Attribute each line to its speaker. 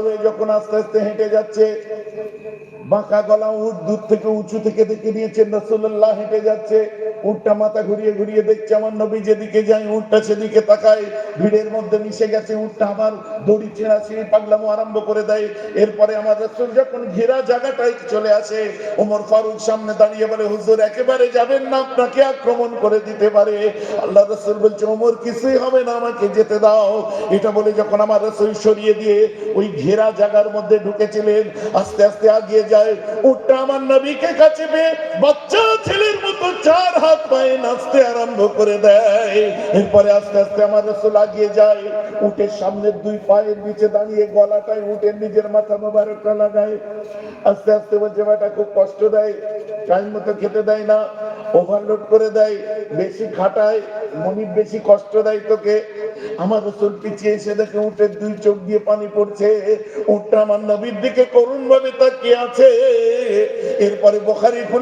Speaker 1: হয়ে যখন আস্তে আস্তে হেঁটে যাচ্ছে, বাঁকা গলা উট দূর থেকে উঁচু থেকে দেখে নিয়েছেন রাসূলুল্লাহ হেঁটে যাচ্ছে। উটটা মাথা ঘুরিয়ে ঘুরিয়ে দেখছে আমার নবী যেদিকে যায় উটটা সেদিকে তাকায়, ভিড়ের মধ্যে মিশে গেছে। উটটা আবার দড়ি ছেঁড়া ছিঁড়ি পাগলামো আরম্ভ করে দেয়। এরপরে আমার রাসূল যখন ঘেরা জায়গাটায় চলে আসে, ওমর ফারুক সামনে দাঁড়িয়ে বলে, হুজুর একেবারে যাবেন না, আপনাকে আক্রমণ করে দিতে পারে। আল্লাহ রাসূল বলছে, ওমর কিছুই হবে না, আমাকে যেতে দাও। এটা বলে যখন আমার রাসূল সরিয়ে দিয়ে ওই ঘেরা জায়গার মধ্যে ঢুকেছিলেন, আস্তে আস্তে আগিয়ে যায়। উটটা আমার নবীকে কাছে পেয়ে বাচ্চা ছেলের মতো চার হাত পায়ে নাচতে আরম্ভ করে দেয়। এরপরে আস্তে আস্তে আমার রাসূল আগিয়ে যায়, উটের সামনের দুই পায়ের নিচে দাঁড়িয়ে গলাটায় উটের নিজের মাথা মোবারকটা লাগায়। আস্তে আস্তে বলছে, বেটা খুব কষ্ট দেয়, টাইম মতো খেতে দেয় না, ওভারলোড করে দেয়, বেশি খাটায়, মনিব বেশি কষ্ট দেয় তোকে। আমার রাসূল পিছিয়ে এসে দেখে উটের দুই চোখ দিয়ে পানি পড়ছে, উটটা আমার নবীর দিকে করুণ ভাবে তাকিয়ে আছে। এরপরে বুখারী খুলে